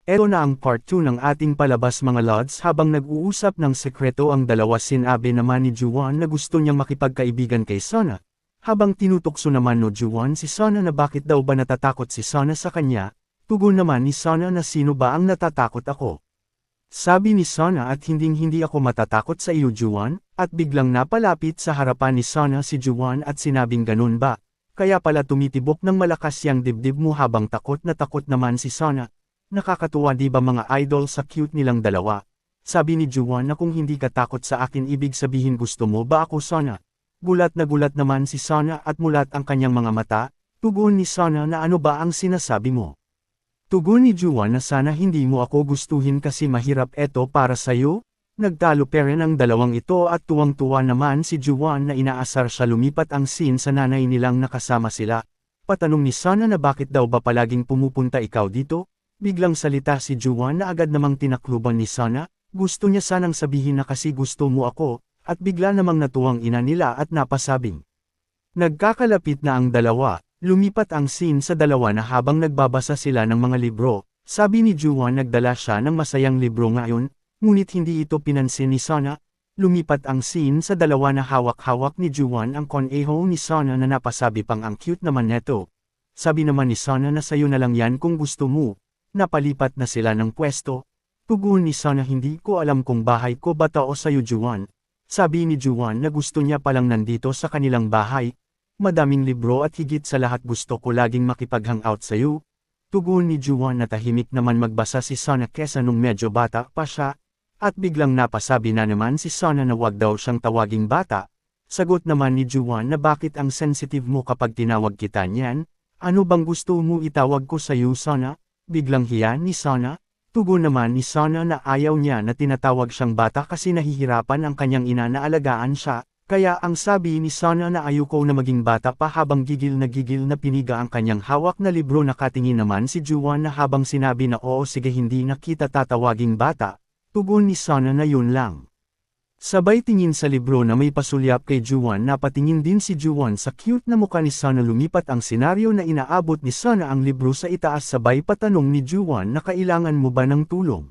Eto na ang part 2 ng ating palabas mga lods. Habang nag-uusap ng sekreto ang dalawa, sinabi naman ni Juwon na gusto niyang makipagkaibigan kay Sona. Habang tinutukso naman no Juwon si Sona na bakit daw ba natatakot si Sona sa kanya, tugon naman ni Sona na sino ba ang natatakot ako. Sabi ni Sona at hindi ako matatakot sa iyo Juwon, at biglang napalapit sa harapan ni Sona si Juwon at sinabing ganun ba, kaya pala tumitibok ng malakas yang dibdib mo habang takot na takot naman si Sona. Nakakatuwa di ba mga idol sa cute nilang dalawa? Sabi ni Juwon na kung hindi ka takot sa akin ibig sabihin gusto mo ba ako Sona? Gulat na gulat naman si Sona at mulat ang kanyang mga mata, tugon ni Sona na ano ba ang sinasabi mo? Tugon ni Juwon na sana hindi mo ako gustuhin kasi mahirap eto para sayo? Nagtalo pa rin ang dalawang ito at tuwang-tuwa naman si Juwon na inaasar siya lumipat ang scene sa nanay nilang nakasama sila. Patanong ni Sona na bakit daw ba palaging pumupunta ikaw dito? Biglang salita si Juwon na agad namang tinakluban ni Sona, gusto niya sanang sabihin na kasi gusto mo ako, at bigla namang natuwang ina nila at napasabing. Nagkakalapit na ang dalawa, lumipat ang scene sa dalawa na habang nagbabasa sila ng mga libro, sabi ni Juwon nagdala siya ng masayang libro ngayon, ngunit hindi ito pinansin ni Sona, lumipat ang scene sa dalawa na hawak-hawak ni Juwon ang koneho ni Sona na napasabi pang ang cute naman neto. Sabi naman ni Sona na sayo na lang yan kung gusto mo. Napalipat na sila ng pwesto. Tugon ni Sona hindi ko alam kung bahay ko ba to o sayo Juwon. Sabi ni Juwon na gusto niya palang nandito sa kanilang bahay. Madaming libro at higit sa lahat gusto ko laging makipag-hangout sayo. Tugon ni Juwon na tahimik naman magbasa si Sona kesa nung medyo bata pa siya. At biglang napasabi na naman si Sona na wag daw siyang tawaging bata. Sagot naman ni Juwon na bakit ang sensitive mo kapag tinawag kita niyan? Ano bang gusto mo itawag ko sayo Sona? Biglang hiya ni Sona, tugon naman ni Sona na ayaw niya na tinatawag siyang bata kasi nahihirapan ang kanyang ina na alagaan siya, kaya ang sabi ni Sona na ayoko na maging bata pa habang gigil na piniga ang kanyang hawak na libro. Nakatingin naman si Juwon na habang sinabi na oo sige hindi na kita tatawaging bata, tugon ni Sona na yun lang. Sabay tingin sa libro na may pasulyap kay Juwon napatingin din si Juwon sa cute na mukha ni Sona. Lumipat ang senaryo na inaabot ni Sona ang libro sa itaas sabay patanong ni Juwon na kailangan mo ba ng tulong.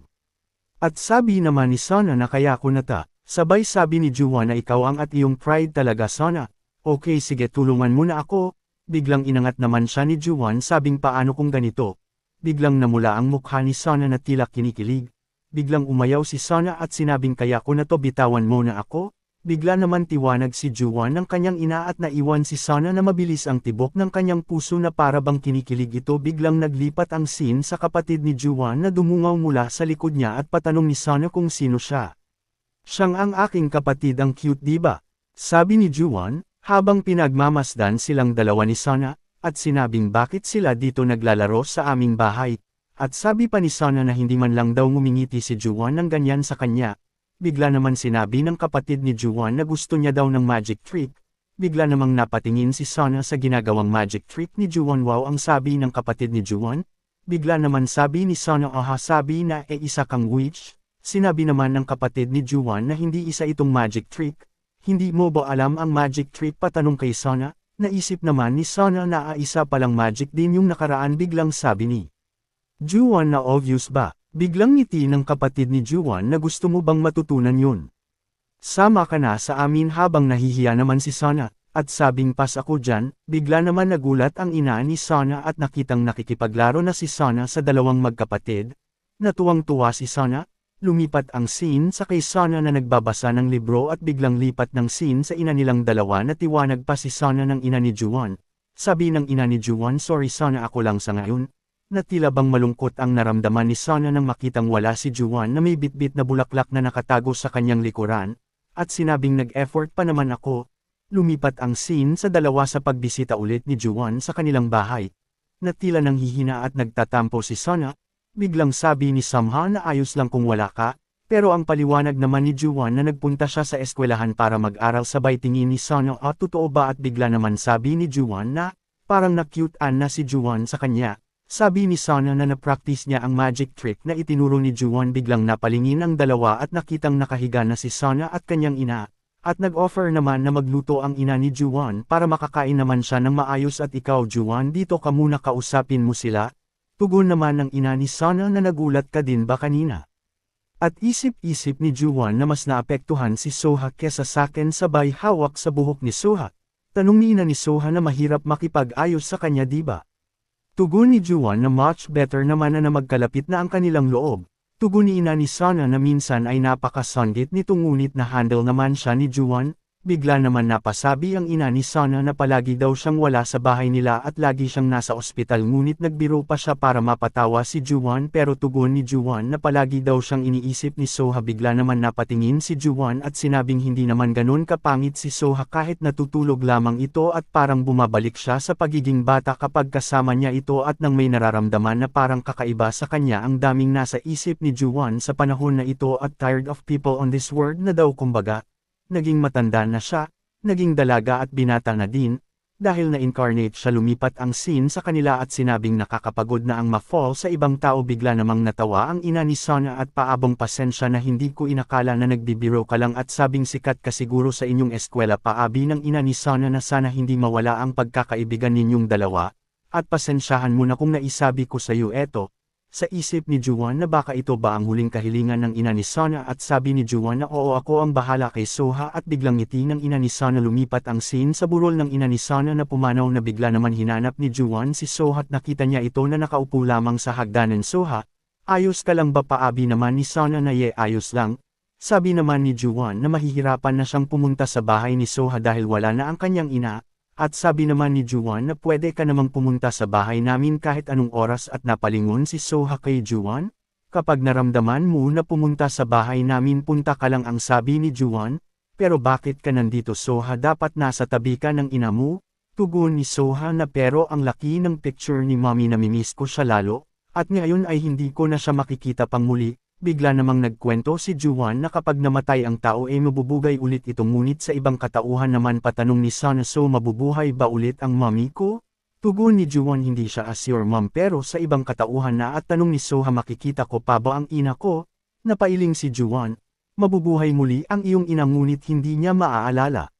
At sabi naman ni Sona na kaya ko nata, sabay sabi ni Juwon na ikaw ang at iyong pride talaga Sona. Okay sige tulungan mo na ako, biglang inangat naman siya ni Juwon sabing paano kung ganito. Biglang namula ang mukha ni Sona na tila kinikilig. Biglang umayaw si Sona at sinabing kaya ko na to bitawan mo na ako. Bigla naman tiwanag si Juwon ng kanyang ina at naiwan si Sona na mabilis ang tibok ng kanyang puso na para bang kinikilig ito. Biglang naglipat ang scene sa kapatid ni Juwon na dumungaw mula sa likod niya at patanong ni Sona kung sino siya. Siyang ang aking kapatid ang cute diba? Sabi ni Juwon, habang pinagmamasdan silang dalawa ni Sona, at sinabing bakit sila dito naglalaro sa aming bahay. At sabi pa ni Sona na hindi man lang daw ngumingiti si Juwon ng ganyan sa kanya. Bigla naman sinabi ng kapatid ni Juwon na gusto niya daw ng magic trick. Bigla namang napatingin si Sona sa ginagawang magic trick ni Juwon. Wow ang sabi ng kapatid ni Juwon. Bigla naman sabi ni Sona aha sabi na isa kang witch. Sinabi naman ng kapatid ni Juwon na hindi isa itong magic trick. Hindi mo ba alam ang magic trick patanong kay Sona? Naisip naman ni Sona na isa palang magic din yung nakaraan. Biglang sabi ni Juwon na obvious ba? Biglang ngiti ng kapatid ni Juwon na gusto mo bang matutunan yun? Sama ka na sa amin habang nahihiya naman si Sona, at sabing pas ako dyan, bigla naman nagulat ang ina ni Sona at nakitang nakikipaglaro na si Sona sa dalawang magkapatid. Natuwang-tuwa si Sona, lumipat ang scene sa kay Sona na nagbabasa ng libro at biglang lipat ng scene sa ina nilang dalawa na tiwanag pa si Sona ng ina ni Juwon. Sabi ng ina ni Juwon sorry Sona ako lang sa ngayon. Na tila bang malungkot ang naramdaman ni Sona nang makitang wala si Juwon na may bitbit na bulaklak na nakatago sa kanyang likuran, at sinabing nag-effort pa naman ako. Lumipat ang scene sa dalawa sa pagbisita ulit ni Juwon sa kanilang bahay. Na tila nanghihina at nagtatampo si Sona, biglang sabi ni Samha na ayos lang kung wala ka, pero ang paliwanag naman ni Juwon na nagpunta siya sa eskwelahan para mag-aral. Sabay tingin ni Sona totoo ba at bigla naman sabi ni Juwon na parang na-cute-an na si Juwon sa kanya. Sabi ni Sona na na-practice niya ang magic trick na itinuro ni Juwon. Biglang napalingin ang dalawa at nakitang nakahiga na si Sona at kanyang ina, at nag-offer naman na magluto ang ina ni Juwon para makakain naman siya ng maayos. At ikaw Juwon dito ka muna kausapin mo sila. Tugon naman ng ina ni Sona na nagulat ka din ba kanina? At isip-isip ni Juwon na mas naapektuhan si Soha kesa sakin sabay hawak sa buhok ni Soha. Tanong ni ina ni Soha na mahirap makipag-ayos sa kanya diba? Tugon ni Juwon na much better naman na magkalapit na ang kanilang loob. Tugon ni ina ni Sona na minsan ay napaka-songgit nito ngunit na handle naman siya ni Juwon. Bigla naman napasabi ang ina ni Sona na palagi daw siyang wala sa bahay nila at lagi siyang nasa ospital ngunit nagbiro pa siya para mapatawa si Juwon pero tugon ni Juwon na palagi daw siyang iniisip ni Soha. Bigla naman napatingin si Juwon at sinabing hindi naman ganun kapangit si Soha kahit natutulog lamang ito at parang bumabalik siya sa pagiging bata kapag kasama niya ito at nang may nararamdaman na parang kakaiba sa kanya ang daming nasa isip ni Juwon sa panahon na ito at tired of people on this world na daw kumbaga. Naging matanda na siya, naging dalaga at binata na din, dahil na-incarnate siya lumipat ang scene sa kanila at sinabing nakakapagod na ang ma-fall sa ibang tao. Bigla namang natawa ang ina ni Sona at paabong pasensya na hindi ko inakala na nagbibiro ka lang at sabing sikat ka siguro sa inyong eskwela. Paabi ng ina ni Sona na sana hindi mawala ang pagkakaibigan ninyong dalawa, at pasensyahan mo na kung naisabi ko sa iyo eto. Sa isip ni Juwon na baka ito ba ang huling kahilingan ng ina ni Sona at sabi ni Juwon na oo ako ang bahala kay Soha at biglang ngiti ng ina ni Sona. Lumipat ang scene sa burol ng ina ni Sona na pumanaw na bigla naman hinanap ni Juwon si Soha at nakita niya ito na nakaupo lamang sa hagdanan. Soha, ayos ka lang ba? Paabi naman ni Sona na ye ayos lang. Sabi naman ni Juwon na mahihirapan na siyang pumunta sa bahay ni Soha dahil wala na ang kanyang ina. At sabi naman ni Juwon na pwede ka namang pumunta sa bahay namin kahit anong oras at napalingon si Soha kay Juwon. Kapag naramdaman mo na pumunta sa bahay namin punta ka lang ang sabi ni Juwon. Pero bakit ka nandito Soha? Dapat nasa tabi ka ng ina mo? Tugon ni Soha na pero ang laki ng picture ni mommy na mimiss ko siya lalo. At ngayon ay hindi ko na siya makikita pang muli. Bigla namang nagkwento si Juwon na kapag namatay ang tao ay mabubugay ulit ito ngunit sa ibang katauhan naman. Patanong ni Sona so mabubuhay ba ulit ang mommy ko? Tugon ni Juwon hindi siya as your mom pero sa ibang katauhan na at tanong ni Soha makikita ko pa ba ang ina ko? Napailing si Juwon, mabubuhay muli ang iyong ina ngunit hindi niya maaalala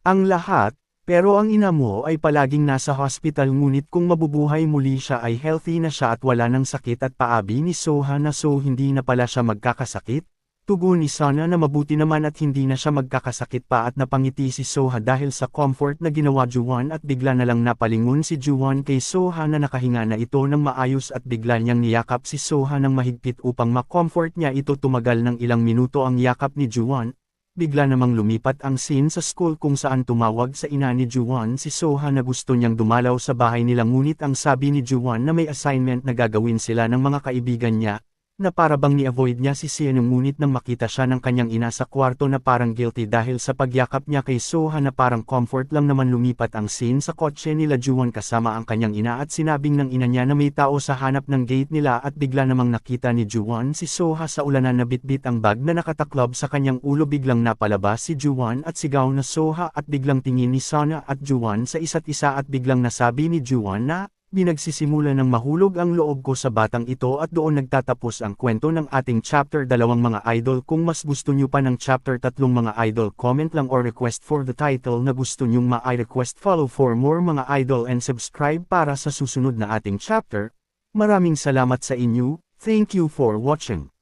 ang lahat. Pero ang ina mo ay palaging nasa hospital ngunit kung mabubuhay muli siya ay healthy na siya at wala ng sakit. At paabi ni Soha na so hindi na pala siya magkakasakit. Tugon ni Sona na mabuti naman at hindi na siya magkakasakit pa at napangiti si Soha dahil sa comfort na ginawa Juwon at bigla na lang napalingon si Juwon kay Soha na nakahinga na ito ng maayos at bigla niyang niyakap si Soha ng mahigpit upang ma-comfort niya ito. Tumagal ng ilang minuto ang yakap ni Juwon. Bigla namang lumipat ang scene sa school kung saan tumawag sa ina ni Juwon si Soha na gusto niyang dumalaw sa bahay nila ngunit ang sabi ni Juwon na may assignment na gagawin sila ng mga kaibigan niya, na para bang ni-avoid niya si Sienong ngunit nang makita siya ng kanyang ina sa kwarto na parang guilty dahil sa pagyakap niya kay Soha na parang comfort lang naman. Lumipat ang scene sa kotse nila Juwon kasama ang kanyang ina at sinabing ng ina niya na may tao sa hanap ng gate nila at bigla namang nakita ni Juwon si Soha sa ulanan na bitbit ang bag na nakataklob sa kanyang ulo. Biglang napalabas si Juwon at sigaw na Soha at biglang tingin ni Sona at Juwon sa isa't isa at biglang nasabi ni Juwon na binagsisimula ng mahulog ang loob ko sa batang ito. At doon nagtatapos ang kwento ng ating chapter 2 mga idol. Kung mas gusto nyo pa ng chapter 3 mga idol, comment lang or request for the title na gusto nyong ma-request. Follow for more mga idol and subscribe para sa susunod na ating chapter. Maraming salamat sa inyo, thank you for watching.